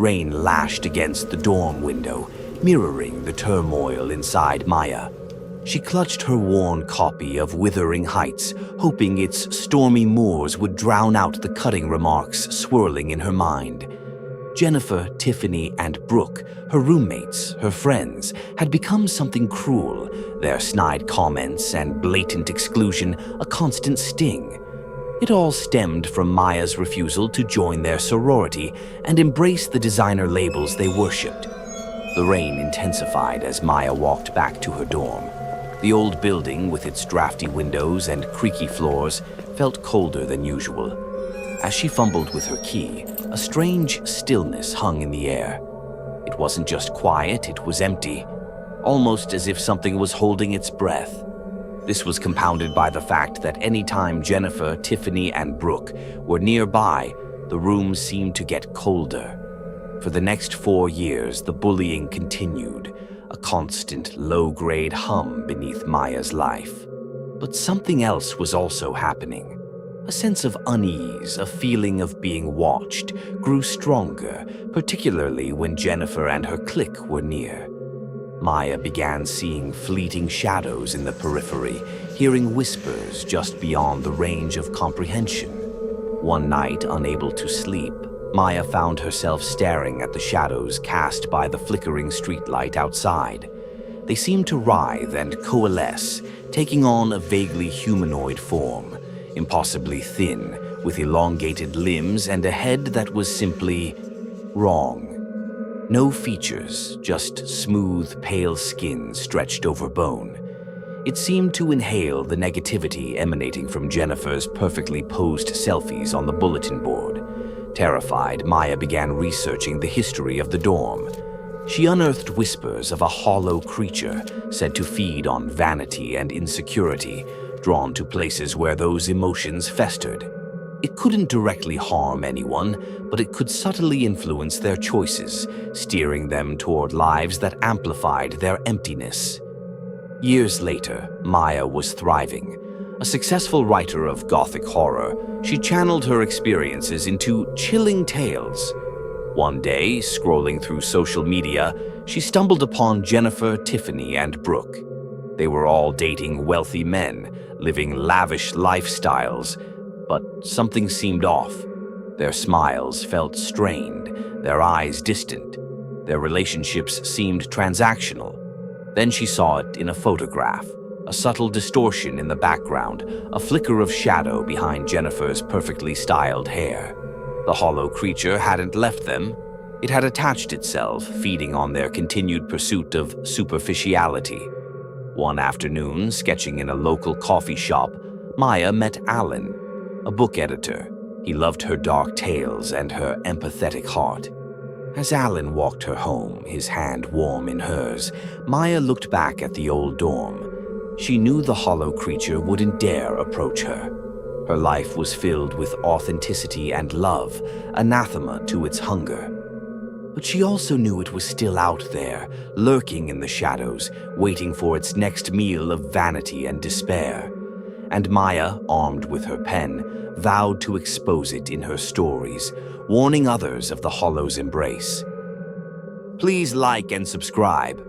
Rain lashed against the dorm window, mirroring the turmoil inside Maya. She clutched her worn copy of Wuthering Heights, hoping its stormy moors would drown out the cutting remarks swirling in her mind. Jennifer, Tiffany, and Brooke, her roommates, her friends, had become something cruel, their snide comments and blatant exclusion a constant sting. It all stemmed from Maya's refusal to join their sorority and embrace the designer labels they worshipped. The rain intensified as Maya walked back to her dorm. The old building, with its drafty windows and creaky floors, felt colder than usual. As she fumbled with her key, a strange stillness hung in the air. It wasn't just quiet, it was empty, almost as if something was holding its breath. This was compounded by the fact that any time Jennifer, Tiffany, and Brooke were nearby, the rooms seemed to get colder. For the next 4 years, the bullying continued, a constant low-grade hum beneath Maya's life. But something else was also happening. A sense of unease, a feeling of being watched, grew stronger, particularly when Jennifer and her clique were near. Maya began seeing fleeting shadows in the periphery, hearing whispers just beyond the range of comprehension. One night, unable to sleep, Maya found herself staring at the shadows cast by the flickering streetlight outside. They seemed to writhe and coalesce, taking on a vaguely humanoid form, impossibly thin, with elongated limbs and a head that was simply wrong. No features, just smooth, pale skin stretched over bone. It seemed to inhale the negativity emanating from Jennifer's perfectly posed selfies on the bulletin board. Terrified, Maya began researching the history of the dorm. She unearthed whispers of a hollow creature said to feed on vanity and insecurity, drawn to places where those emotions festered. It couldn't directly harm anyone, but it could subtly influence their choices, steering them toward lives that amplified their emptiness. Years later, Maya was thriving. A successful writer of gothic horror, she channeled her experiences into chilling tales. One day, scrolling through social media, she stumbled upon Jennifer, Tiffany, and Brooke. They were all dating wealthy men, living lavish lifestyles, but something seemed off. Their smiles felt strained, their eyes distant. Their relationships seemed transactional. Then she saw it in a photograph, a subtle distortion in the background, a flicker of shadow behind Jennifer's perfectly styled hair. The hollow creature hadn't left them. It had attached itself, feeding on their continued pursuit of superficiality. One afternoon, sketching in a local coffee shop, Maya met Alan, a book editor. He loved her dark tales and her empathetic heart. As Alan walked her home, his hand warm in hers, Maya looked back at the old dorm. She knew the hollow creature wouldn't dare approach her. Her life was filled with authenticity and love, anathema to its hunger. But she also knew it was still out there, lurking in the shadows, waiting for its next meal of vanity and despair. And Maya, armed with her pen, vowed to expose it in her stories, warning others of the hollow's embrace. Please like and subscribe.